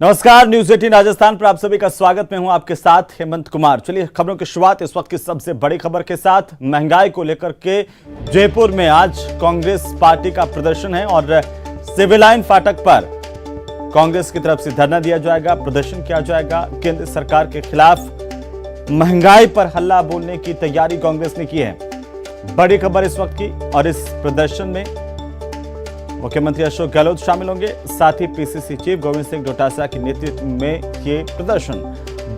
नमस्कार, न्यूज 18 राजस्थान पर आप सभी का स्वागत। मैं हूं आपके साथ हेमंत कुमार। चलिए खबरों की शुरुआत इस वक्त की सबसे बड़ी खबर के साथ। महंगाई को लेकर के जयपुर में आज कांग्रेस पार्टी का प्रदर्शन है और सिविल लाइन फाटक पर कांग्रेस की तरफ से धरना दिया जाएगा, प्रदर्शन किया जाएगा। केंद्र सरकार के खिलाफ महंगाई पर हल्ला बोलने की तैयारी कांग्रेस ने की है। बड़ी खबर इस वक्त की। और इस प्रदर्शन में मुख्यमंत्री अशोक गहलोत शामिल होंगे, साथ ही पीसीसी चीफ गोविंद सिंह डोटासरा के नेतृत्व में ये प्रदर्शन।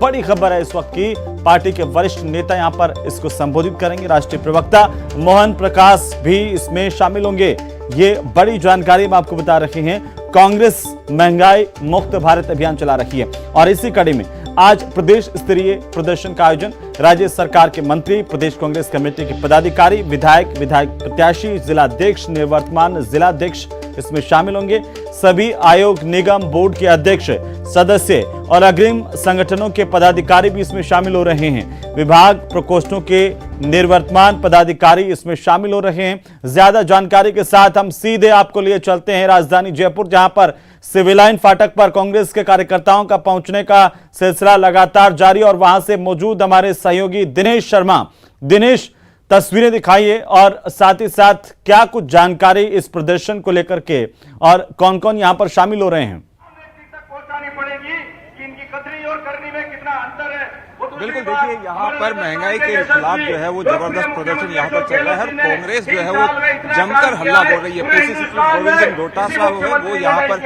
बड़ी खबर है इस वक्त की। पार्टी के वरिष्ठ नेता यहां पर इसको संबोधित करेंगे। राष्ट्रीय प्रवक्ता मोहन प्रकाश भी इसमें शामिल होंगे। ये बड़ी जानकारी हम आपको बता रहे हैं। कांग्रेस महंगाई मुक्त भारत अभियान चला रही है और इसी कड़ी में आज प्रदेश स्तरीय प्रदर्शन का आयोजन राज्य सरकार के मंत्री, प्रदेश कांग्रेस कमेटी के पदाधिकारी, विधायक प्रत्याशी, जिलाध्यक्ष, निवर्तमान जिलाध्यक्ष इसमें शामिल होंगे। सभी आयोग, निगम, बोर्ड के अध्यक्ष, सदस्य और अग्रिम संगठनों के पदाधिकारी भी इसमें शामिल हो रहे हैं। विभाग प्रकोष्ठों के निवर्तमान पदाधिकारी इसमें शामिल हो रहे हैं। ज्यादा जानकारी के साथ हम सीधे आपको लिए चलते हैं राजधानी जयपुर, जहां पर सिविल लाइन फाटक पर कांग्रेस के कार्यकर्ताओं का पहुंचने का सिलसिला लगातार जारी। और वहां से मौजूद हमारे सहयोगी दिनेश शर्मा। दिनेश, तस्वीरें दिखाइए और साथ ही साथ क्या कुछ जानकारी इस प्रदर्शन को लेकर के और कौन कौन यहां पर शामिल हो रहे हैं। बिल्कुल, देखिए यहाँ पर महंगाई के खिलाफ जो है वो जबरदस्त प्रदर्शन यहाँ पर चल रहा है। कांग्रेस जो है वो जमकर हल्ला बोल रही है। पीसीसी चीफ गोविंद सिंह डोटासरा वो यहाँ पर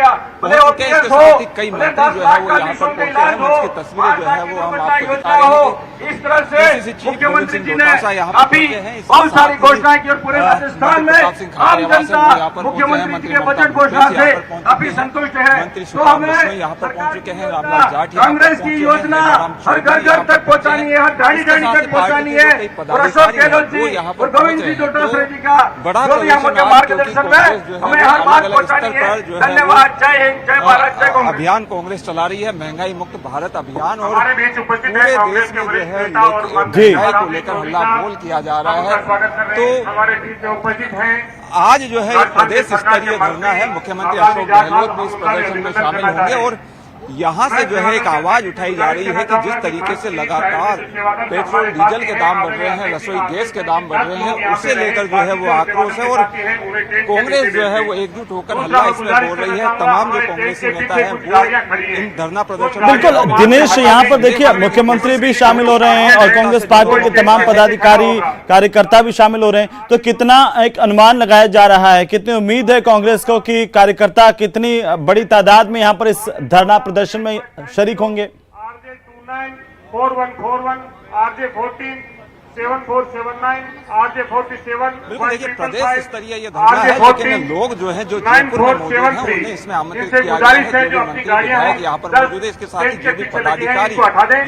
पहुंच चुके हैं। इसके साथ ही कई मंत्री जो है वो यहाँ पर पहुंचे हैं। मंच की तस्वीरें जो है वो हम आपको दिखा रहे हैं। इस तरह से पीसीसी चीफ गोविंद सिंह डोटासरा यहाँ पर पहुंचे हैं। बहुत सारी घोषणाएं की और पूरे राजस्थान में आम जनता मुख्यमंत्री के बजट घोषणा से काफी संतुष्ट है। मंत्री तो हमें यहाँ पर पहुंच चुके हैं। रामलाल जाट कांग्रेस की योजना हर घर घर तक पहुंचानी है, हर ढाणी ढाणी तक पहुंचानी है। और अशोक गहलोत जी और गोविंद सिंह डोटासरा जी का जो भी हमारे मार्गदर्शन है हमें हर बात पहुंचानी है। धन्यवाद। जय हिंद, जय भारत, जय कांग्रेस। अभियान कांग्रेस चला रही है, महंगाई मुक्त भारत अभियान। और हमारे बीच उपस्थित पूरे है देश कांग्रेस के में जो वरिष्ठ है नेता और महंगाई को लेकर हल्ला बोल किया जा रहा है। तो हमारे बीच में उपस्थित है आज जो है प्रदेश स्तरीय धरना है। मुख्यमंत्री अशोक गहलोत भी इस प्रदर्शन में शामिल होंगे और यहाँ से जो है एक आवाज उठाई जा रही है कि जिस तरीके से लगातार पेट्रोल डीजल के दाम बढ़ रहे हैं, रसोई गैस के दाम बढ़ रहे हैं, उसे लेकर जो है वो आक्रोश है। और कांग्रेस जो है वो एकजुट होकर हल्ला इसमें बोल रही है। तमाम जो कांग्रेसी नेता है वो इन धरना प्रदर्शन। बिल्कुल दिनेश, यहाँ पर देखिए मुख्यमंत्री भी शामिल हो रहे हैं और कांग्रेस पार्टी के तमाम पदाधिकारी, कार्यकर्ता भी शामिल हो रहे हैं। तो कितना एक अनुमान लगाया जा रहा है, कितनी उम्मीद है कांग्रेस को कि कार्यकर्ता कितनी बड़ी तादाद में यहाँ पर इस धरना प्रदर्शन में शरीक होंगे? RJ 294141 RJ 14 7479 RJ 47। बिल्कुल, देखिए प्रदेश स्तरीय ये धरना है, लेकिन लोग जो है जो जयपुर में मौजूद हैं उन्हें इसमें आमंत्रित किया गया है। जो मंत्री विधायक यहाँ पर मौजूद है, इसके साथ ही जो भी पदाधिकारी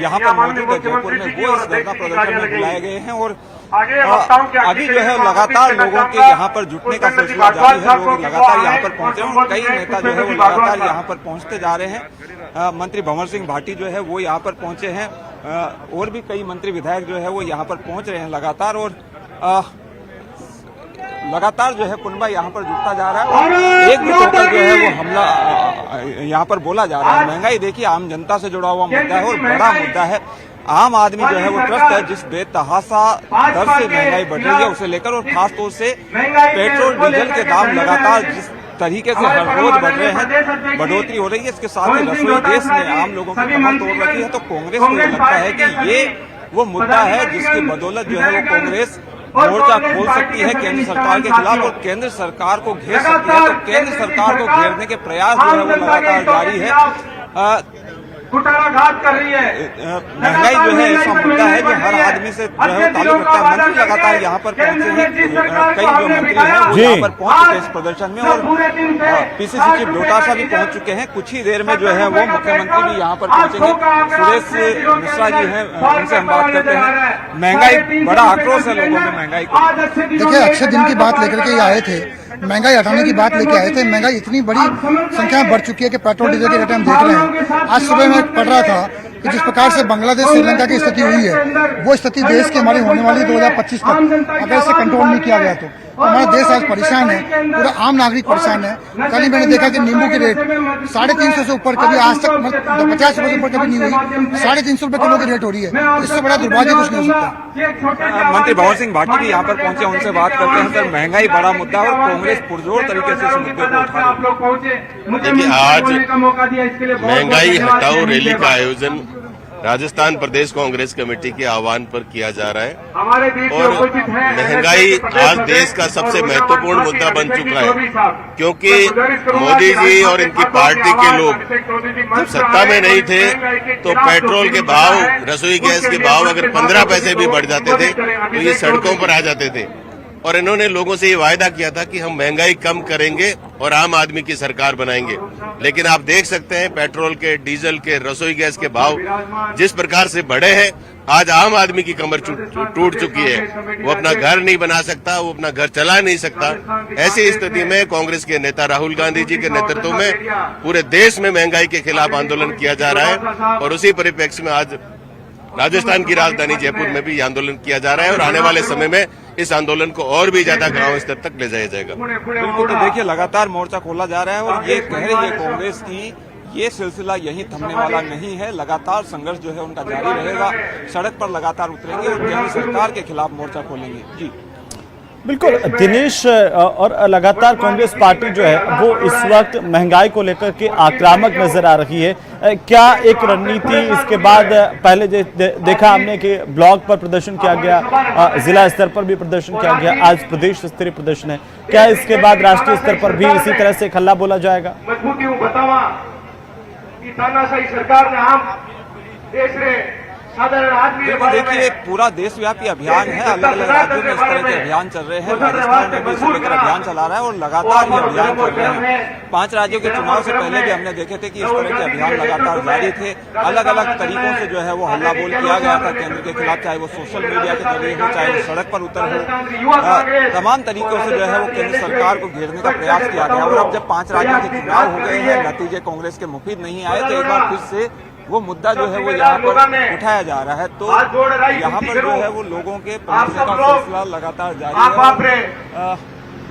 यहाँ पर मौजूद है जयपुर में, वो इस धरना प्रदर्शन में बुलाए गए हैं। और अभी जो है लगातार लोगों के यहाँ पर जुटने का सिलसिला जारी है। लोग लगातार यहाँ पर पहुंचे हैं। कई नेता जो है वो लगातार यहाँ पर पहुंचते जा रहे हैं। मंत्री भंवर सिंह भाटी जो है वो यहाँ पर पहुंचे हैं और भी कई मंत्री विधायक जो है वो यहाँ पर पहुंच रहे हैं लगातार। और लगातार जो है कुनबा यहाँ पर जुटता जा रहा है और एक भी होकर जो है वो हमला यहाँ पर बोला जा रहा है। महंगाई देखिए आम जनता से जुड़ा हुआ मुद्दा है और बड़ा मुद्दा है। आम आदमी जो है वो त्रस्त है जिस बेतहाशा दर से महंगाई बढ़ रही है उसे लेकर। और खासतौर से पेट्रोल डीजल के दाम लगातार जिस तरीके से हर रोज बढ़ रहे हैं, बढ़ोतरी हो रही है। इसके साथ ही रसोई गैस ने आम लोगों की कमर तोड़ रखी है। तो कांग्रेस को लगता है कि ये वो मुद्दा है जिसकी बदौलत जो है वो कांग्रेस मोर्चा खोल सकती है केंद्र सरकार के खिलाफ और केंद्र सरकार को घेर सकती है। तो केंद्र सरकार को घेरने के प्रयास जो है वो लगातार जारी है। कुटाराघात कर रही है। महंगाई जो है ऐसा मुद्दा है जो हर आदमी से जो है ताल्लुक रखता है। मंत्री लगातार यहाँ पर पहुंचे हैं। कई जो मंत्री हैं वो यहाँ पर पहुंच चुके हैं इस प्रदर्शन में। और पीसीसी चीफ डोटासरा भी पहुंच चुके हैं। कुछ ही देर में जो है वो मुख्यमंत्री भी यहाँ पर पहुंचेंगे। सुरेश मिश्रा जी हैं, उनसे हम बात करते हैं। महंगाई बड़ा आक्रोश है लोगों में महंगाई को। देखिए अच्छे दिन की बात लेकर के ये आए थे, महंगाई हटाने की बात लेके आए थे। महंगाई इतनी बड़ी संख्या में बढ़ चुकी है कि पेट्रोल डीजल के रेट हम देख रहे हैं। आज सुबह मैं पढ़ रहा था कि जिस प्रकार से बांग्लादेश श्रीलंका की स्थिति हुई है वो स्थिति देश की हमारी होने वाली 2025 तक अगर इसे कंट्रोल नहीं किया गया तो हमारा देश आज परेशान है, पूरा आम नागरिक परेशान है। कल ही मैंने देखा कि नींबू की रेट 350 से ऊपर, कभी आज तक 50 रुपए से ऊपर कभी नहीं हुई, 350 रुपए किलो की रेट हो रही है। इससे बड़ा दुर्भाग्य कुछ नहीं हो सकता। मंत्री भंवर सिंह भाटी भी यहाँ पर पहुंचे, उनसे बात करते हैं। सर, महंगाई बड़ा मुद्दा है और कांग्रेस पुरजोर तरीके से इस मुद्दे को उठा रही है। देखिए, आज महंगाई हटाओ रैली का आयोजन राजस्थान प्रदेश कांग्रेस कमेटी के आह्वान पर किया जा रहा है और महंगाई आज देश का सबसे महत्वपूर्ण मुद्दा बन चुका है, क्योंकि मोदी जी और इनकी पार्टी के लोग जब सत्ता में नहीं थे तो पेट्रोल के भाव, रसोई गैस के भाव अगर 15 पैसे भी बढ़ जाते थे तो ये सड़कों पर आ जाते थे और इन्होंने लोगों से ये वायदा किया था कि हम महंगाई कम करेंगे और आम आदमी की सरकार बनाएंगे। लेकिन आप देख सकते हैं पेट्रोल के, डीजल के, रसोई गैस के भाव जिस प्रकार से बढ़े हैं, आज आम आदमी की कमर टूट चुकी है। वो अपना घर नहीं बना सकता, वो अपना घर चला नहीं सकता। ऐसी स्थिति में कांग्रेस के नेता राहुल गांधी जी के नेतृत्व में पूरे देश में महंगाई के खिलाफ आंदोलन किया जा रहा है और उसी परिप्रेक्ष्य में आज राजस्थान की राजधानी जयपुर में भी आंदोलन किया जा रहा है और आने वाले समय में इस आंदोलन को और भी ज्यादा गांव स्तर तक ले जाया जाएगा। बिल्कुल, तो देखिए लगातार मोर्चा खोला जा रहा है और ये कह रही है कांग्रेस की ये सिलसिला यहीं थमने वाला नहीं है। लगातार संघर्ष जो है उनका जारी रहेगा, सड़क पर लगातार उतरेंगे और केंद्र सरकार के खिलाफ मोर्चा खोलेंगे। जी बिल्कुल दिनेश, और लगातार कांग्रेस पार्टी जो है वो इस वक्त महंगाई को लेकर के आक्रामक नजर आ रही है। क्या एक रणनीति इसके बाद, पहले देखा हमने कि ब्लॉक पर प्रदर्शन किया गया, जिला स्तर पर भी प्रदर्शन किया गया, आज प्रदेश स्तरीय प्रदर्शन है, क्या इसके बाद राष्ट्रीय स्तर पर भी इसी तरह से हल्ला बोला जाएगा? बिल्कुल, देखिए पूरा देशव्यापी अभियान है, अलग अलग राज्यों में इस तरह के अभियान चल रहे हैं। राजस्थान में भी इसी लेकर अभियान चला रहा है और लगातार ये अभियान चल रहे हैं। 5 राज्यों के चुनाव से पहले भी हमने देखे थे कि इस तरह के अभियान लगातार जारी थे। अलग अलग तरीकों से जो है वो हल्ला बोल किया गया था केंद्र के खिलाफ, चाहे वो सोशल मीडिया के जरिए हो, चाहे वो सड़क पर उतर हो, तमाम तरीकों से जो है वो केंद्र सरकार को घेरने का प्रयास किया गया। और अब जब 5 राज्यों के चुनाव हो गए हैं, नतीजे कांग्रेस के मुफीद नहीं आए, तो एक बार फिर से वो मुद्दा जो है वो यहाँ पर उठाया जा रहा है। तो यहाँ पर जो है वो लोगों के पहुंचने का सिलसिला लगातार जारी है।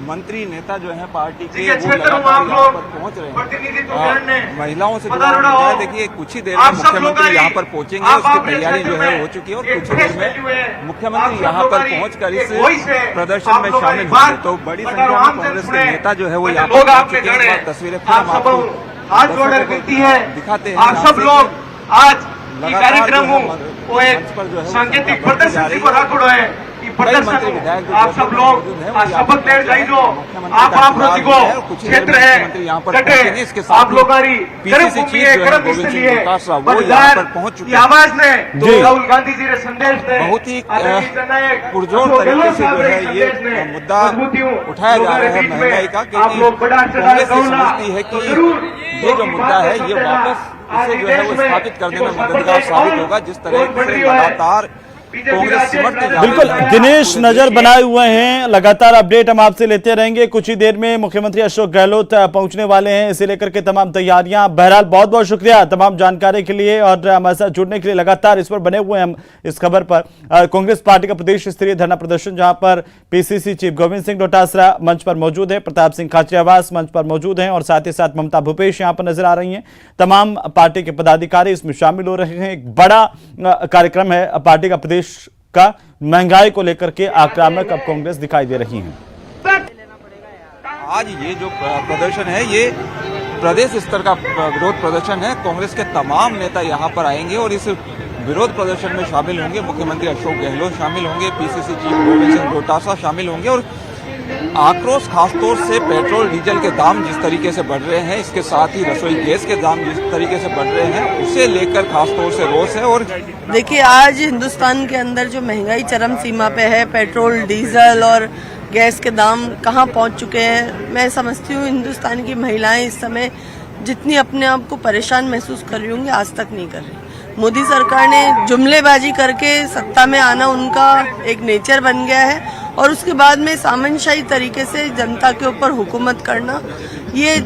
मंत्री नेता जो है पार्टी के वो लगातार यहाँ पर पहुंच रहे हैं। महिलाओं से जुड़ा मुद्दा है। देखिए कुछ ही देर में मुख्यमंत्री यहाँ पर पहुंचेंगे, उसकी तैयारी जो है हो चुकी है और कुछ ही देर में मुख्यमंत्री यहाँ पर पहुंचकर इस प्रदर्शन में शामिल होंगे। तो बड़ी संख्या में कांग्रेस के नेता जो है वो यहाँ पर पहुंच चुके हैं। तस्वीरें हम आपको दिखाते हैं। आप सब लोग आज ये कार्यक्रम वो एक सांकेतिक प्रदर्शन को राखड़ो है। प्रदर्शन आप सब लोग शपथ ले जाइजो, आप लोगों क्षेत्र है कटे आप लोग आवाज ने राहुल गांधी जी ने संदेश दे बहुत ही पुरजोर तरीके से जो है ये मुद्दा उठाया जा रहा है महंगाई का, क्योंकि कांग्रेस समझती है कि ये जो मुद्दा है ये वापस इसे जो है वो स्थापित करने में मददगार साबित होगा, जिस तरह से लगातार कांग्रेस सिमटती जा रही है। बिल्कुल दिनेश, नजर बनाए हुए हैं, लगातार अपडेट हम आपसे लेते रहेंगे। कुछ ही देर में मुख्यमंत्री अशोक गहलोत पहुंचने वाले हैं, इसे लेकर के तमाम तैयारियां। बहरहाल बहुत बहुत शुक्रिया तमाम जानकारी के लिए और हमारे साथ जुड़ने के लिए। लगातार इस पर बने हुए हैं हम इस खबर पर। कांग्रेस पार्टी का प्रदेश स्तरीय धरना प्रदर्शन, जहां पर पीसीसी चीफ गोविंद सिंह डोटासरा मंच पर मौजूद है, प्रताप सिंह खाचरियावास मंच पर मौजूद हैं और साथ ही साथ ममता भूपेश यहाँ पर नजर आ रही हैं। तमाम पार्टी के पदाधिकारी इसमें शामिल हो रहे हैं। एक बड़ा कार्यक्रम है पार्टी का प्रदेश का। महंगाई को लेकर के आक्रामक अब कांग्रेस दिखाई दे रही है। आज ये जो प्रदर्शन है ये प्रदेश स्तर का विरोध प्रदर्शन है। कांग्रेस के तमाम नेता यहाँ पर आएंगे और इस विरोध प्रदर्शन में शामिल होंगे। मुख्यमंत्री अशोक गहलोत शामिल होंगे, पीसीसी चीफ गोविंद सिंह डोटासरा शामिल होंगे और आक्रोश खासतौर से पेट्रोल डीजल के दाम जिस तरीके से बढ़ रहे हैं, इसके साथ ही रसोई गैस के दाम जिस तरीके से बढ़ रहे हैं, उसे लेकर खासतौर से रोष है। और देखिए आज हिंदुस्तान के अंदर जो महंगाई चरम सीमा पे है, पेट्रोल डीजल और गैस के दाम कहाँ पहुँच चुके हैं। मैं समझती हूँ हिंदुस्तान की महिलाएं इस समय जितनी अपने आप को परेशान महसूस कर रही होंगी, आज तक नहीं कर रही। मोदी सरकार ने जुमलेबाजी करके सत्ता में आना उनका एक नेचर बन गया है और उसके बाद में सामंतशाही तरीके से जनता के ऊपर हुकूमत करना ये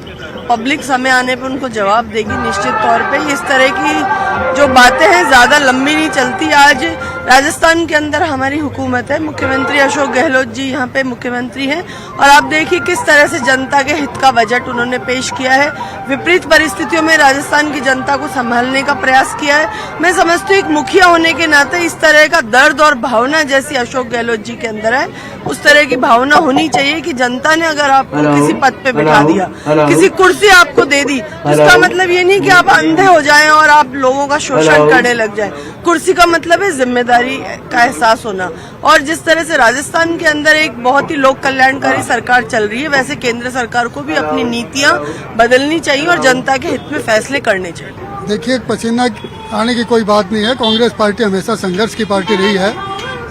पब्लिक समय आने पर उनको जवाब देगी निश्चित तौर पे। इस तरह की जो बातें हैं ज्यादा लंबी नहीं चलती। आज राजस्थान के अंदर हमारी हुकूमत है, मुख्यमंत्री अशोक गहलोत जी यहाँ पे मुख्यमंत्री हैं और आप देखिए किस तरह से जनता के हित का बजट उन्होंने पेश किया है। विपरीत परिस्थितियों में राजस्थान की जनता को संभालने का प्रयास किया है। मैं समझती हूँ एक मुखिया होने के नाते इस तरह का दर्द और भावना जैसी अशोक गहलोत जी के अंदर है, उस तरह की भावना होनी चाहिए कि जनता ने अगर आपको किसी पद पे बिठा दिया, किसी कुर्सी आपको दे दी, उसका मतलब ये नहीं कि आप अंधे हो जाएं और आप लोगों का शोषण करने लग जाएं। कुर्सी का मतलब है जिम्मेदारी का एहसास होना। और जिस तरह से राजस्थान के अंदर एक बहुत ही लोक कल्याणकारी सरकार चल रही है, वैसे केंद्र सरकार को भी अपनी नीतियां बदलनी चाहिए और जनता के हित में फैसले करने चाहिए। देखिए, पसीना आने की कोई बात नहीं है। कांग्रेस पार्टी हमेशा संघर्ष की पार्टी रही है,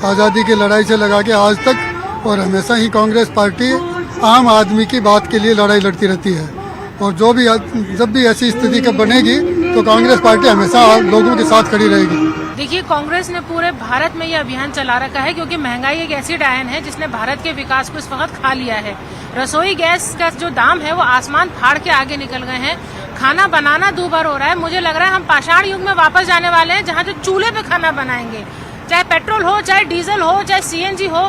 आज़ादी की लड़ाई से लगा के आज तक, और हमेशा ही कांग्रेस पार्टी आम आदमी की बात के लिए लड़ाई लड़ती रहती है। और जब भी ऐसी स्थिति कब बनेगी तो कांग्रेस पार्टी हमेशा लोगों के साथ खड़ी रहेगी। देखिए, कांग्रेस ने पूरे भारत में ये अभियान चला रखा है क्योंकि महंगाई एक ऐसी डायन है जिसने भारत के विकास को इस वक्त खा लिया है। रसोई गैस का जो दाम है वो आसमान फाड़ के आगे निकल गए हैं। खाना बनाना दूभर हो रहा है। मुझे लग रहा है हम पाषाण युग में वापस जाने वाले हैं, जहाँ जो चूल्हे पे खाना बनाएंगे, चाहे पेट्रोल हो, चाहे डीजल हो, चाहे सीएनजी हो।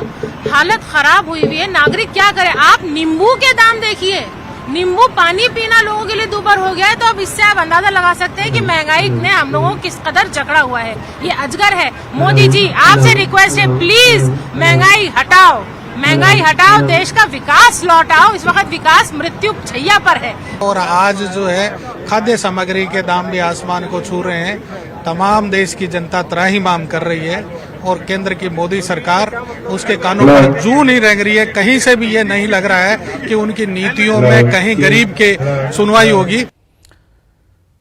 हालत खराब हुई हुई है। नागरिक क्या करे? आप नींबू के दाम देखिए, नींबू पानी पीना लोगों के लिए दूभर हो गया है। तो अब इससे आप अंदाजा लगा सकते हैं कि महंगाई ने हम लोगों को किस कदर जकड़ा हुआ है। ये अजगर है। मोदी जी, आपसे रिक्वेस्ट है, प्लीज महंगाई हटाओ, महंगाई हटाओ, देश का विकास लौटाओ। इस वक्त विकास मृत्यु छैया पर है। और आज जो है खाद्य सामग्री के दाम भी आसमान को छू रहे हैं। तमाम देश की जनता त्राहिमाम कर रही है और केंद्र की मोदी सरकार उसके कानों पर जू नहीं रेंग रही है। कहीं से भी ये नहीं लग रहा है कि उनकी नीतियों में कहीं गरीब के सुनवाई होगी।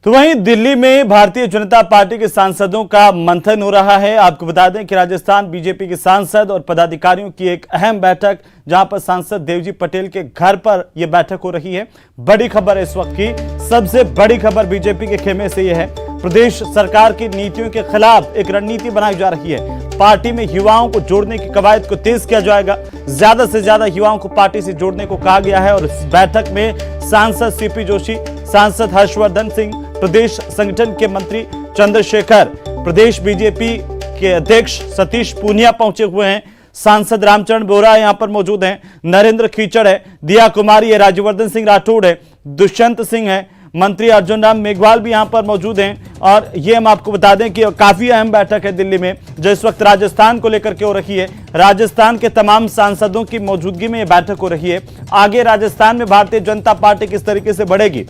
तो वहीं दिल्ली में भारतीय जनता पार्टी के सांसदों का मंथन हो रहा है। आपको बता दें कि राजस्थान बीजेपी के सांसद और पदाधिकारियों की एक अहम बैठक, जहां पर सांसद देवजी पटेल के घर पर यह बैठक हो रही है। बड़ी खबर इस वक्त की, सबसे बड़ी खबर बीजेपी के खेमे से यह है, प्रदेश सरकार की नीतियों के खिलाफ एक रणनीति बनाई जा रही है। पार्टी में युवाओं को जोड़ने की कवायद को तेज किया जाएगा। ज्यादा से ज्यादा युवाओं को पार्टी से जोड़ने को कहा गया है। और इस बैठक में सांसद सीपी जोशी, सांसद हर्षवर्धन सिंह, प्रदेश संगठन के मंत्री चंद्रशेखर, प्रदेश बीजेपी के अध्यक्ष सतीश पूनिया पहुंचे हुए हैं। सांसद रामचरण बोरा यहां पर मौजूद हैं, नरेंद्र खीचड़ है, दिया कुमारी है, राज्यवर्धन सिंह राठौड़ है, दुष्यंत सिंह है, मंत्री अर्जुन राम मेघवाल भी यहां पर मौजूद हैं। और ये हम आपको बता दें कि काफी अहम बैठक है दिल्ली में, जो इस वक्त राजस्थान को लेकर के हो रही है। राजस्थान के तमाम सांसदों की मौजूदगी में यह बैठक हो रही है। आगे राजस्थान में भारतीय जनता पार्टी किस तरीके से बढ़ेगी,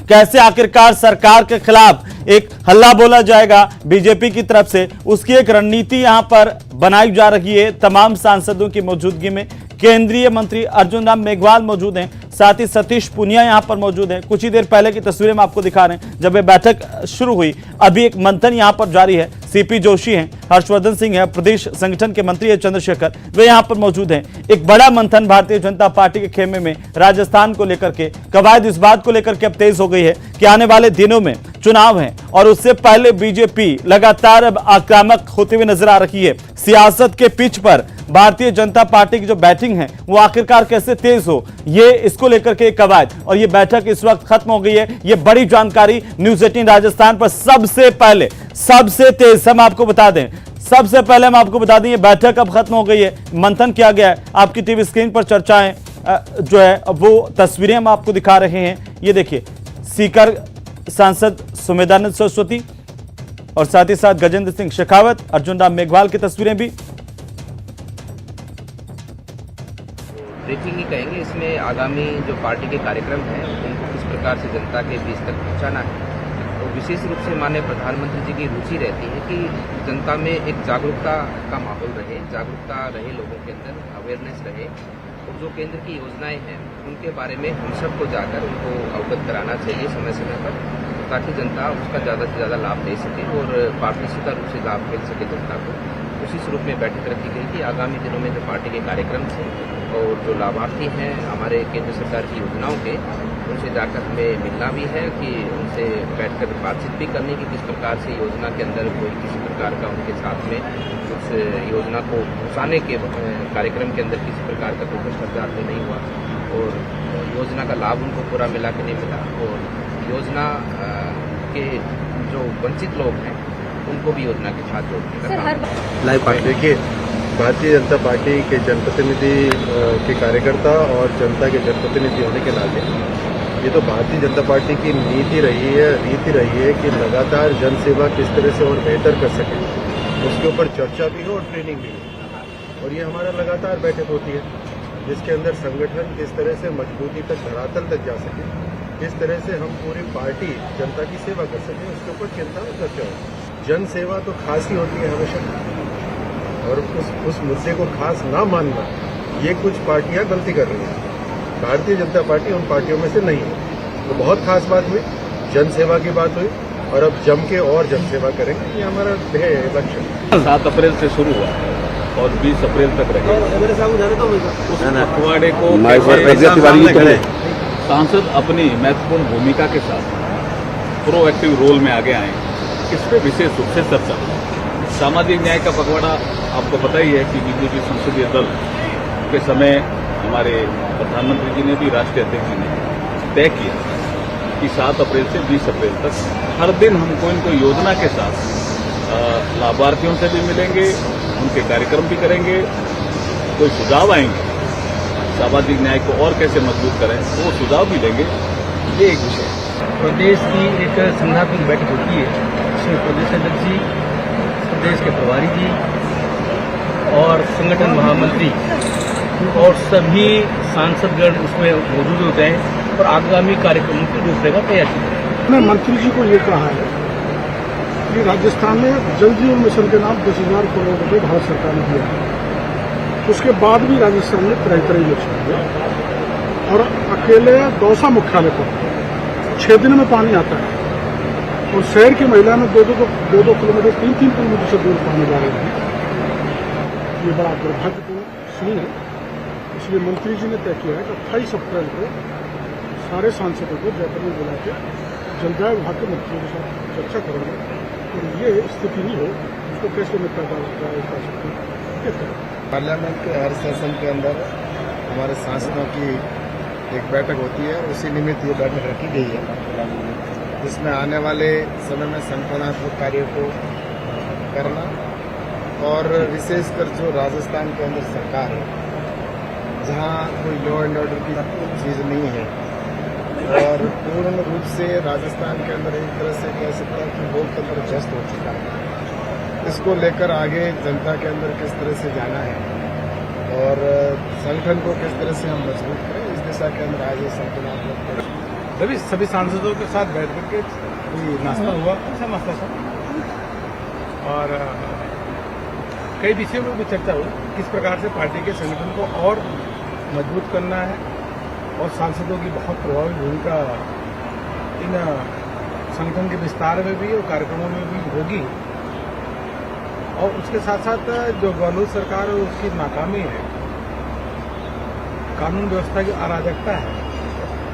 कैसे आखिरकार सरकार के खिलाफ एक हल्ला बोला जाएगा बीजेपी की तरफ से, उसकी एक रणनीति यहां पर बनाई जा रही है। तमाम सांसदों की मौजूदगी में केंद्रीय मंत्री अर्जुन राम मेघवाल मौजूद हैं, साथ ही सतीश पूनिया यहां पर मौजूद हैं। कुछ ही देर पहले की तस्वीरें हम आपको दिखा रहे हैं जब यह बैठक शुरू हुई। अभी एक मंथन यहां पर जारी है। सीपी जोशी हैं, हर्षवर्धन सिंह है, प्रदेश संगठन के मंत्री है चंद्रशेखर, वे यहां पर मौजूद हैं। एक बड़ा मंथन भारतीय जनता पार्टी के खेमे में राजस्थान को लेकर के, कवायद इस बात को लेकर के अब तेज हो गई है कि आने वाले दिनों में चुनाव है और उससे पहले बीजेपी लगातार अब आक्रामक होते हुए नजर आ रही है। सियासत के पिच पर भारतीय जनता पार्टी की जो बैटिंग है वो आखिरकार कैसे तेज हो, ये इसको लेकर के कवायद, और ये बैठक इस वक्त खत्म हो गई है। ये बड़ी जानकारी न्यूज़ 18 राजस्थान पर सबसे पहले, सबसे तेज हम आपको बता दें, सबसे पहले हम आपको बता दें ये बैठक अब खत्म हो गई है, मंथन किया गया है। आपकी टीवी स्क्रीन पर चर्चाएं जो है वो तस्वीरें हम आपको दिखा रहे हैं। ये देखिए, सीकर सांसद सुमेधानंद सरस्वती और साथ ही साथ गजेंद्र सिंह शेखावत, अर्जुन राम मेघवाल की तस्वीरें भी। ब्रीफिंग ही कहेंगे, इसमें आगामी जो पार्टी के कार्यक्रम हैं उनको किस प्रकार से जनता के बीच तक पहुंचाना है। तो विशेष रूप से माननीय प्रधानमंत्री जी की रुचि रहती है कि जनता में एक जागरूकता का माहौल रहे, जागरूकता रहे, लोगों के अंदर अवेयरनेस रहे। और जो केंद्र की योजनाएं हैं उनके बारे में हम सबको जाकर उनको अवगत कराना चाहिए समय समय पर, ताकि जनता उसका ज़्यादा से ज़्यादा लाभ ले सके और पारदर्शिता रूप से लाभ मिल सके जनता को। उसी स्वरूप में बैठक रखी गई थी। आगामी दिनों में जो पार्टी के कार्यक्रम थे और जो लाभार्थी हैं हमारे केंद्र सरकार की योजनाओं के, उनसे जाकर हमें मिलना भी है कि उनसे बैठकर बातचीत भी करने की किस प्रकार से योजना के अंदर कोई किसी प्रकार का उनके साथ में उस योजना को घुसाने के कार्यक्रम के अंदर किसी प्रकार का कोई भ्रष्टाचार तो नहीं हुआ। और योजना का लाभ उनको पूरा मिला कि नहीं मिला, और योजना के जो वंचित लोग हैं उनको भी योजना के साथ जोड़ने का काम। देखिए, भारतीय जनता पार्टी के जनप्रतिनिधि के कार्यकर्ता और जनता के जनप्रतिनिधि होने के नाते ये तो भारतीय जनता पार्टी की नीति रही है, रीति रही है कि लगातार जन सेवा किस तरह से और बेहतर कर सके, उसके ऊपर चर्चा भी हो और ट्रेनिंग भी हो। और ये हमारा लगातार बैठक होती है जिसके अंदर संगठन किस तरह से मजबूती तक, धरातल तक जा सके, किस तरह से हम पूरी पार्टी जनता की सेवा कर सके, उसके ऊपर चिंता और चर्चा हो। जन सेवा तो खास ही होती है हमेशा, और उस मुद्दे को खास ना मानना, ये कुछ पार्टियां गलती कर रही हैं। भारतीय जनता पार्टी उन पार्टियों में से नहीं है। तो बहुत खास बात हुई, जन सेवा की बात हुई, और अब जम के और जन सेवा करेंगे, ये हमारा लक्ष्य है। 7 अप्रैल से शुरू हुआ और 20 अप्रैल तक रहेगा। उस पखवाड़े को सांसद अपनी महत्वपूर्ण भूमिका के साथ प्रोएक्टिव रोल में आगे आए, इस पर विशेष रूप से चर्चा। सामाजिक न्याय का पखवाड़ा आपको पता ही है कि बीजेपी संसदीय दल के समय हमारे प्रधानमंत्री जी ने भी, राष्ट्रीय अध्यक्ष जी ने तय किया कि 7 अप्रैल से 20 अप्रैल तक हर दिन हम कोई न कोई योजना के साथ लाभार्थियों से भी मिलेंगे, उनके कार्यक्रम भी करेंगे, कोई सुझाव आएंगे सामाजिक न्याय को और कैसे मजबूत करें, वो सुझाव भी लेंगे। ये एक विषय है। प्रदेश की एक संगठनात्मक बैठक होती है, इसमें प्रदेश अध्यक्ष जी, प्रदेश के प्रभारी जी और संगठन महामंत्री और सभी सांसदगण उसमें मौजूद होते हैं और आगामी कार्यक्रमों की रूपरेखा तैयार की जाए। मैंने मंत्री जी को ये कहा है कि राजस्थान में जल जीवन मिशन के नाम 10,000 करोड़ रुपए भारत सरकार ने दिया है। उसके बाद भी राजस्थान में तरह इलेक्शन हुए और अकेले दौसा मुख्यालय पर 6 दिन में पानी आता है, और शहर की महिला में 2-2 किलोमीटर 3-3 किलोमीटर से दूर पानी जा रहे हैं। ये बड़ा दुर्भाग्यपूर्ण सीन है। इसलिए मंत्री जी ने तय किया है कि 28 अप्रैल को सारे सांसदों को जयपुर में बुला के जलदाय विभाग के मंत्रियों के साथ चर्चा करेंगे और ये स्थिति नहीं हो उसको कैसे निपटा जा सकते। पार्लियामेंट के हर सेशन के अंदर हमारे सांसदों की एक बैठक होती है, उसी निमित्त ये बैठक रखी गई है, जिसमें आने वाले समय में संगठनात्मक कार्यों को करना और विशेषकर जो राजस्थान के अंदर सरकार है, जहाँ कोई लॉ एंड ऑर्डर की चीज़ नहीं है और पूर्ण रूप से राजस्थान के अंदर एक तरह से कह सकता है कि लोकतंत्र ध्वस्त हो चुका है, इसको लेकर आगे जनता के अंदर किस तरह से जाना है और संगठन को किस तरह से हम मजबूत करें, इस दिशा के अंदर आज संगठनात्मक सभी सांसदों के साथ बैठ करके नाश्ता हुआ, अच्छा नाश्ता था, और कई विषयों में भी चर्चा हुई, किस प्रकार से पार्टी के संगठन को और मजबूत करना है और सांसदों की बहुत प्रभावी भूमिका इन संगठन के विस्तार में भी और कार्यक्रमों में भी होगी। और उसके साथ साथ जो गहलोत सरकार है उसकी नाकामी है, कानून व्यवस्था की अराजकता है,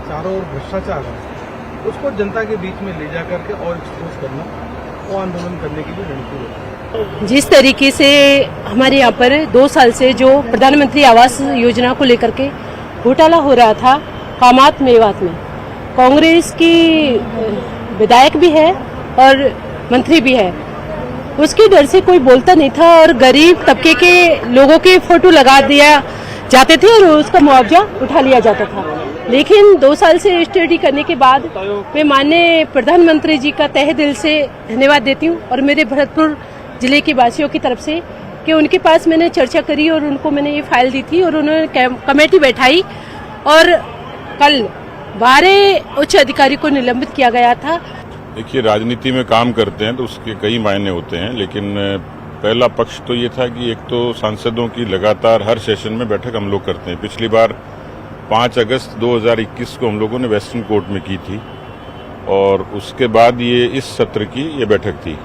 चारों ओर भ्रष्टाचार है, उसको जनता के बीच में ले जा करके और एक्सपोज करना, वो आंदोलन करने की भी रणनीति है। जिस तरीके से हमारे यहाँ पर 2 साल से जो प्रधानमंत्री आवास योजना को लेकर के घोटाला हो रहा था कामात मेवात में, कांग्रेस की विधायक भी है और मंत्री भी है, उसके डर से कोई बोलता नहीं था और गरीब तबके के लोगों के फोटो लगा दिया जाते थे और उसका मुआवजा उठा लिया जाता था। लेकिन 2 साल से स्टडी करने के बाद मैं माननीय प्रधानमंत्री जी का तहे दिल से धन्यवाद देती हूँ और मेरे भरतपुर जिले के वासियों की तरफ से कि उनके पास मैंने चर्चा करी और उनको मैंने ये फाइल दी थी और उन्होंने कमेटी बैठाई और कल 12 उच्च अधिकारी को निलंबित किया गया था। देखिए, राजनीति में काम करते हैं तो उसके कई मायने होते हैं, लेकिन पहला पक्ष तो ये था कि एक तो सांसदों की लगातार हर सेशन में बैठक हम लोग करते हैं। पिछली बार 5 अगस्त 2021 को हम लोगों ने वेस्टर्न कोर्ट में की थी और उसके बाद ये इस सत्र की ये बैठक थी।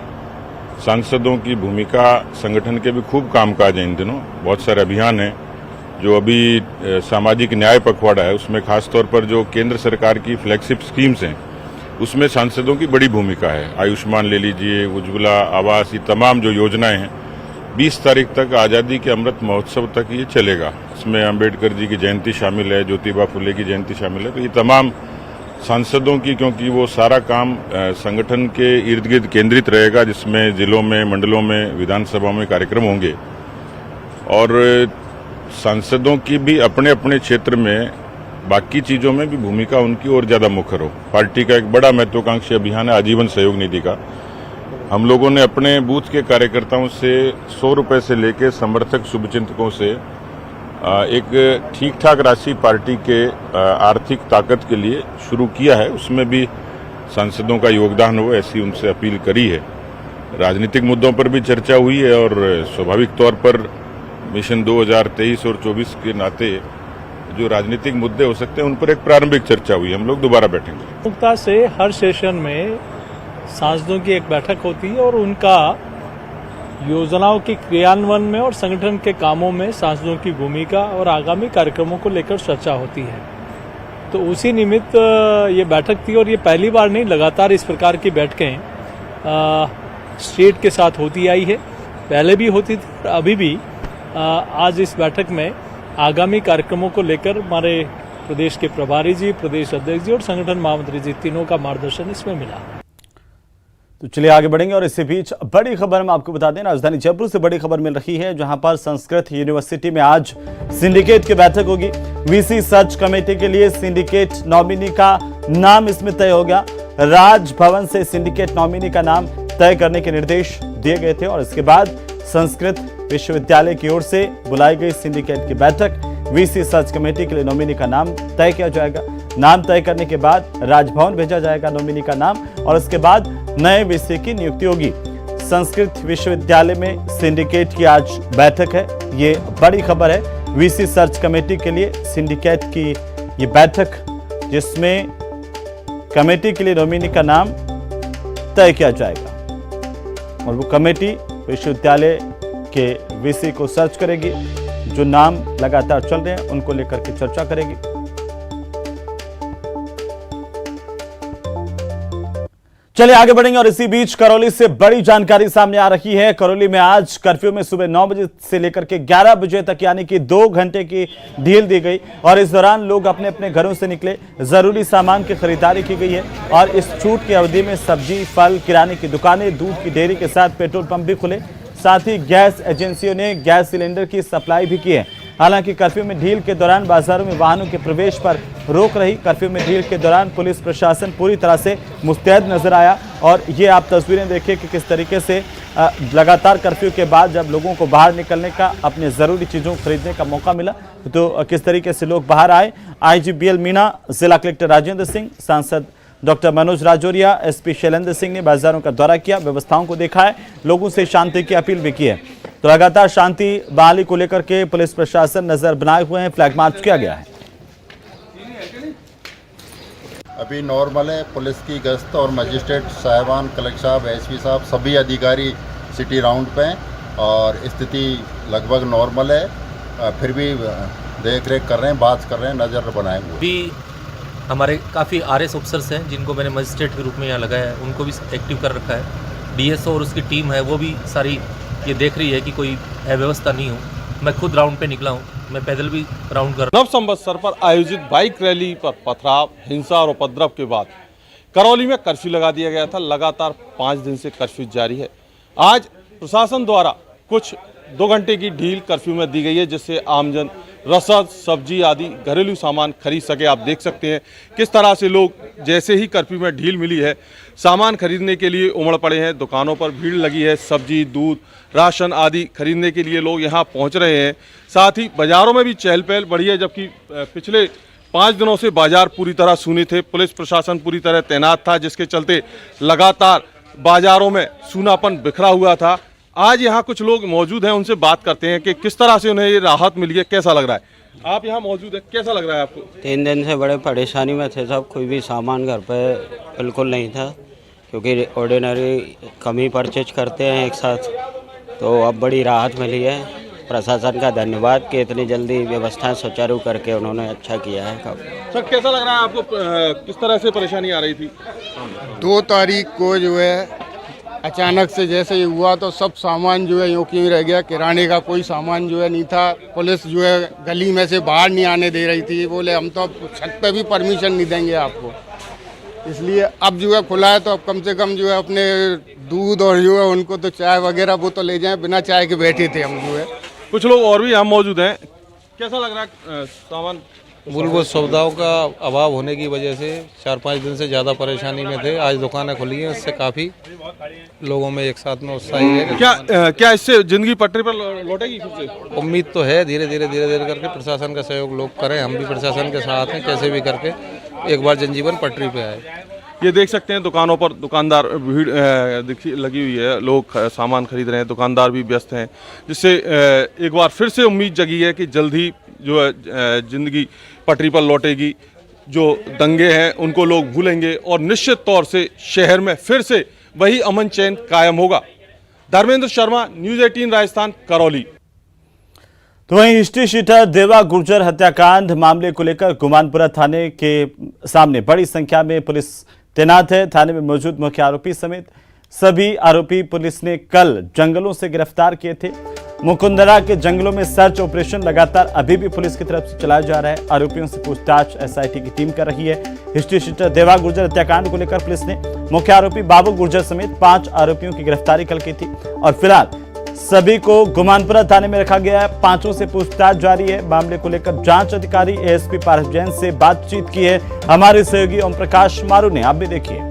सांसदों की भूमिका, संगठन के भी खूब कामकाज हैं इन दिनों, बहुत सारे अभियान हैं। जो अभी सामाजिक न्याय पखवाड़ा है उसमें खासतौर पर जो केंद्र सरकार की फ्लैगशिप स्कीम्स हैं उसमें सांसदों की बड़ी भूमिका है। आयुष्मान ले लीजिए, उज्ज्वला, आवास, ये तमाम जो योजनाएं हैं 20 तारीख तक आज़ादी के अमृत महोत्सव तक ये चलेगा। इसमें अंबेडकर जी की जयंती शामिल है, ज्योतिबा फुले की जयंती शामिल है। तो ये तमाम सांसदों की, क्योंकि वो सारा काम संगठन के इर्द गिर्द केंद्रित रहेगा, जिसमें जिलों में, मंडलों में, विधानसभा में कार्यक्रम होंगे और सांसदों की भी अपने अपने क्षेत्र में बाकी चीज़ों में भी भूमिका उनकी और ज़्यादा मुखर हो। पार्टी का एक बड़ा महत्वाकांक्षी अभियान है आजीवन सहयोग निधि का। हम लोगों ने अपने बूथ के कार्यकर्ताओं से 100 रुपये से लेकर समर्थक शुभचिंतकों से एक ठीक ठाक राशि पार्टी के आर्थिक ताकत के लिए शुरू किया है। उसमें भी सांसदों का योगदान हो, ऐसी उनसे अपील करी है। राजनीतिक मुद्दों पर भी चर्चा हुई है और स्वाभाविक तौर पर मिशन 2023 और 24 के नाते जो राजनीतिक मुद्दे हो सकते हैं उन पर एक प्रारंभिक चर्चा हुई। हम लोग दोबारा बैठेंगे। मुक्ता से हर सेशन में सांसदों की एक बैठक होती है और उनका योजनाओं के क्रियान्वयन में और संगठन के कामों में सांसदों की भूमिका और आगामी कार्यक्रमों को लेकर चर्चा होती है। तो उसी निमित्त ये बैठक थी और ये पहली बार नहीं, लगातार इस प्रकार की बैठकें स्टेट के साथ होती आई है। पहले भी होती थी और अभी भी आज इस बैठक में आगामी कार्यक्रमों को लेकर हमारे प्रदेश के प्रभारी जी, प्रदेश अध्यक्ष जी और संगठन महामंत्री जी तीनों का मार्गदर्शन इसमें मिला। तो चलिए आगे बढ़ेंगे और इसी बीच बड़ी खबर हम आपको बता दें, राजधानी जयपुर से बड़ी खबर मिल रही है, जहां पर संस्कृत यूनिवर्सिटी में आज सिंडिकेट की बैठक होगी। वीसी सर्च कमेटी के लिए सिंडिकेट नॉमिनी का नाम इसमें तय हो गया। राजभवन से सिंडिकेट नॉमिनी का नाम तय करने के निर्देश दिए गए थे और इसके बाद संस्कृत विश्वविद्यालय की ओर से बुलाई गई सिंडिकेट की बैठक। वीसी सर्च कमेटी के लिए नॉमिनी का नाम तय किया जाएगा। नाम तय करने के बाद राजभवन भेजा जाएगा नॉमिनी का नाम और उसके बाद नए वीसी की नियुक्ति होगी। संस्कृत विश्वविद्यालय में सिंडिकेट की आज बैठक है, ये बड़ी खबर है। वीसी सर्च कमेटी के लिए सिंडिकेट की ये बैठक, जिसमें कमेटी के लिए नॉमिनी का नाम तय किया जाएगा और वो कमेटी विश्वविद्यालय के वीसी को सर्च करेगी। जो नाम लगातार चल रहे हैं उनको लेकर के चर्चा करेगी। चलिए आगे बढ़ेंगे और इसी बीच करौली से बड़ी जानकारी सामने आ रही है। करौली में आज कर्फ्यू में सुबह 9 बजे से लेकर के 11 बजे तक यानी कि 2 घंटे की ढील दी गई और इस दौरान लोग अपने अपने घरों से निकले। जरूरी सामान की खरीदारी की गई है और इस छूट की अवधि में सब्जी, फल, किराने की दुकानें, दूध की डेयरी के साथ पेट्रोल पंप भी खुले। साथ ही गैस एजेंसियों ने गैस सिलेंडर की सप्लाई भी की है। हालांकि कर्फ्यू में ढील के दौरान बाजारों में वाहनों के प्रवेश पर रोक रही। कर्फ्यू में ढील के दौरान पुलिस प्रशासन पूरी तरह से मुस्तैद नजर आया और ये आप तस्वीरें देखिए कि किस तरीके से लगातार कर्फ्यू के बाद जब लोगों को बाहर निकलने का, अपने ज़रूरी चीज़ों को खरीदने का मौका मिला तो किस तरीके से लोग बाहर आए। आईजी मीणा, जिला कलेक्टर राजेंद्र सिंह, सांसद डॉक्टर मनोज राजौरिया, एसपी शैलेंद्र सिंह ने बाजारों का दौरा किया, व्यवस्थाओं को देखा है, लोगों से शांति की अपील भी की है। तो लगातार शांति बहाली को लेकर के पुलिस प्रशासन नजर बनाए हुए हैं। फ्लैग मार्च किया गया है। अभी नॉर्मल है। पुलिस की गश्त और मजिस्ट्रेट साहिबान, कलेक्टर साहब, एसपी साहब, सभी अधिकारी सिटी राउंड पे हैं और स्थिति लगभग नॉर्मल है। फिर भी देख रेख कर रहे हैं, बात कर रहे हैं, नज़र बनाए हुए। भी हमारे काफ़ी आरएस ऑफिसर्स हैं जिनको मैंने मजिस्ट्रेट के रूप में यहाँ लगाया है, उनको भी एक्टिव कर रखा है। डीएसओ और उसकी टीम है, वो भी सारी ये देख रही है कि कोई अव्यवस्था नहीं हो। मैं खुद राउंड पे निकला हूँ, मैं पैदल भी राउंड कर। नव संवत्सर पर आयोजित बाइक रैली पर पथराव, हिंसा और उपद्रव के बाद करौली में कर्फ्यू लगा दिया गया था। लगातार 5 दिन से कर्फ्यू जारी है। आज प्रशासन द्वारा कुछ 2 घंटे की ढील कर्फ्यू में दी गई है, जिससे आमजन रसद, सब्जी आदि घरेलू सामान खरीद सके। आप देख सकते हैं किस तरह से लोग जैसे ही कर्फ्यू में ढील मिली है सामान खरीदने के लिए उमड़ पड़े हैं। दुकानों पर भीड़ लगी है, सब्जी, दूध, राशन आदि खरीदने के लिए लोग यहां पहुंच रहे हैं। साथ ही बाजारों में भी चहल पहल बढ़ी है, जबकि पिछले 5 दिनों से बाजार पूरी तरह सूने थे। पुलिस प्रशासन पूरी तरह तैनात था, जिसके चलते लगातार बाजारों में सूनापन बिखरा हुआ था। आज यहाँ कुछ लोग मौजूद हैं, उनसे बात करते हैं कि किस तरह से उन्हें ये राहत मिली है, कैसा लग रहा है। आप यहाँ मौजूद है, कैसा लग रहा है आपको? 3 दिन से बड़े परेशानी में थे सब, कोई भी सामान घर पे बिल्कुल नहीं था, क्योंकि ऑर्डिनरी कम ही परचेज करते हैं एक साथ। तो अब बड़ी राहत मिली है। प्रशासन का धन्यवाद कि इतनी जल्दी व्यवस्थाएं सुचारू करके उन्होंने अच्छा किया है। सर कैसा लग रहा है आपको, किस तरह से परेशानी आ रही थी? 2 तारीख को जो है अचानक से जैसे ये हुआ तो सब सामान जो है यूँ क्यों रह गया। किराने का कोई सामान जो है नहीं था। पुलिस जो है गली में से बाहर नहीं आने दे रही थी। बोले हम तो अब छत पे भी परमिशन नहीं देंगे आपको। इसलिए अब जो है खुला है तो अब कम से कम जो है अपने दूध और जो है उनको तो चाय वगैरह वो तो ले जाएं। बिना चाय के बैठे थे हम जो है। कुछ लोग और भी यहाँ मौजूद हैं। कैसा लग रहा है सामान? मूलभूत सुविधाओं का अभाव होने की वजह से 4-5 दिन से ज़्यादा परेशानी में थे। आज दुकानें खुली हैं, इससे काफ़ी लोगों में एक साथ में उत्साही है। क्या इससे जिंदगी पटरी पर लौटेगी फिर से? उम्मीद तो है। धीरे धीरे करके प्रशासन का सहयोग लोग करें। हम भी प्रशासन के साथ हैं, कैसे भी करके एक बार जनजीवन पटरी पे आए। ये देख सकते हैं दुकानों पर दुकानदार भीड़ लगी हुई है। लोग सामान खरीद रहे हैं, दुकानदार भी व्यस्त हैं, जिससे एक बार फिर से उम्मीद जगी है कि जल्द ही जो है जिंदगी पटरी पर लौटेगी। जो दंगे हैं उनको लोग भूलेंगे और निश्चित तौर से शहर में फिर से वही अमन चैन कायम होगा। धर्मेंद्र शर्मा, न्यूज़ 18 राजस्थान, करौली। तो वहीं हिस्ट्री शीटर देवा गुर्जर हत्याकांड मामले को लेकर गुमानपुरा थाने के सामने बड़ी संख्या में पुलिस तैनात है। थाने में मौजूद मुख्य आरोपी समेत सभी आरोपी पुलिस ने कल जंगलों से गिरफ्तार किए थे। मुकुंदरा के जंगलों में सर्च ऑपरेशन लगातार अभी भी पुलिस की तरफ से चलाया जा रहा है। आरोपियों से पूछताछ एसआईटी की टीम कर रही है। हिस्ट्री शीटर देवा गुर्जर हत्याकांड को लेकर पुलिस ने मुख्य आरोपी बाबू गुर्जर समेत 5 आरोपियों की गिरफ्तारी कल की थी और फिलहाल सभी को गुमानपुरा थाने में रखा गया है। 5 से पूछताछ जारी है। मामले को लेकर जांच अधिकारी एएसपी पारस जैन से बातचीत की है हमारे सहयोगी ओम प्रकाश मारू ने। आप भी देखिए।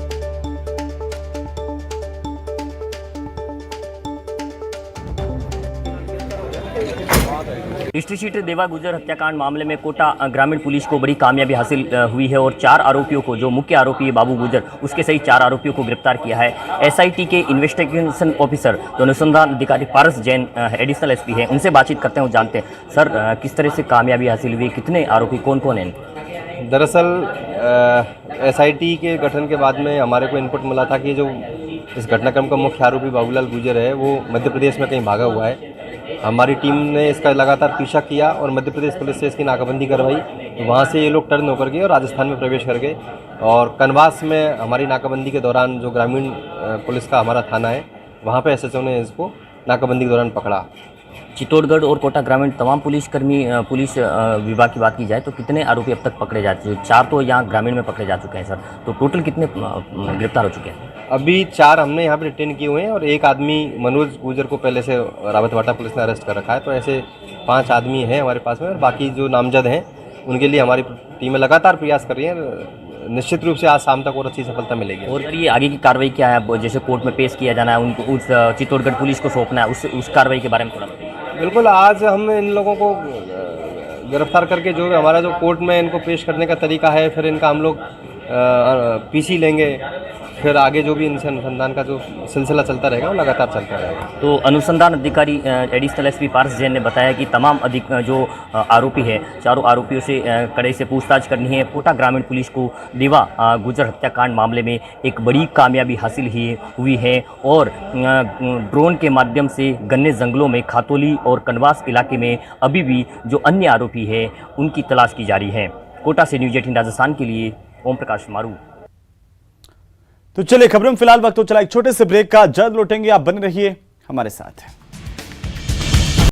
हिस्ट्री शीटर देवा गुर्जर हत्याकांड मामले में कोटा ग्रामीण पुलिस को बड़ी कामयाबी हासिल हुई है और 4 आरोपियों को, जो मुख्य आरोपी है बाबू गुर्जर, उसके सही 4 आरोपियों को गिरफ्तार किया है। एसआईटी के इन्वेस्टिगेशन ऑफिसर तो अनुसंधान अधिकारी पारस जैन एडिशनल एसपी हैं, उनसे बातचीत करते हैं और जानते हैं सर किस तरह से कामयाबी हासिल हुई, कितने आरोपी कौन कौन हैं? दरअसल एसआईटी के गठन के बाद में हमारे को इनपुट मिला था कि जो इस घटनाक्रम का मुख्य आरोपी बाबूलाल गुर्जर है वो मध्य प्रदेश में कहीं भागा हुआ है। हमारी टीम ने इसका लगातार पीछा किया और मध्य प्रदेश पुलिस से इसकी नाकाबंदी करवाई। तो वहाँ से ये लोग टर्न होकर गए और राजस्थान में प्रवेश कर गए और कनवास में हमारी नाकाबंदी के दौरान जो ग्रामीण पुलिस का हमारा थाना है वहाँ पे एसएचओ ने इसको नाकाबंदी के दौरान पकड़ा। चित्तौड़गढ़ और कोटा ग्रामीण तमाम पुलिसकर्मी पुलिस विभाग की बात की जाए तो कितने आरोपी अब तक पकड़े जा चुके हैं? 4 तो यहाँ ग्रामीण में पकड़े जा चुके हैं सर, तो टोटल कितने गिरफ्तार हो चुके हैं? अभी 4 हमने यहाँ पे रिटेन किए हुए हैं और 1 आदमी मनोज गुर्जर को पहले से रावतवाटा पुलिस ने अरेस्ट कर रखा है। तो ऐसे 5 आदमी हैं हमारे पास में और बाकी जो नामजद हैं उनके लिए हमारी टीमें लगातार प्रयास कर रही हैं। निश्चित रूप से आज शाम तक और अच्छी सफलता मिलेगी। और ये आगे की कार्रवाई क्या है? जैसे कोर्ट में पेश किया जाना है, उनको उस चित्तौड़गढ़ पुलिस को सौंपना है, उस कार्रवाई के बारे में थोड़ा बताइए। बिल्कुल, आज हम इन लोगों को गिरफ्तार करके जो हमारा जो कोर्ट में इनको पेश करने का तरीका है, फिर इनका हम लोग पीसी लेंगे, फिर आगे जो भी इनसे अनुसंधान का जो सिलसिला चलता रहेगा वो लगातार चलता रहेगा। तो अनुसंधान अधिकारी एडिशनल एसपी पारस जैन ने बताया कि तमाम जो आरोपी है, 4 आरोपियों से कड़े से पूछताछ करनी है। कोटा ग्रामीण पुलिस को देवा गुर्जर हत्याकांड मामले में एक बड़ी कामयाबी हासिल हुई है और ड्रोन के माध्यम से गन्ने जंगलों में खातोली और कनवास इलाके में अभी भी जो अन्य आरोपी है उनकी तलाश की जा रही है। कोटा से न्यूज़ 18 राजस्थान के लिए ओम प्रकाश मारू। तो चलिए खबरों में फिलहाल वक्त तो चला एक छोटे से ब्रेक का, जल्द लौटेंगे, आप बने रहिए हमारे साथ।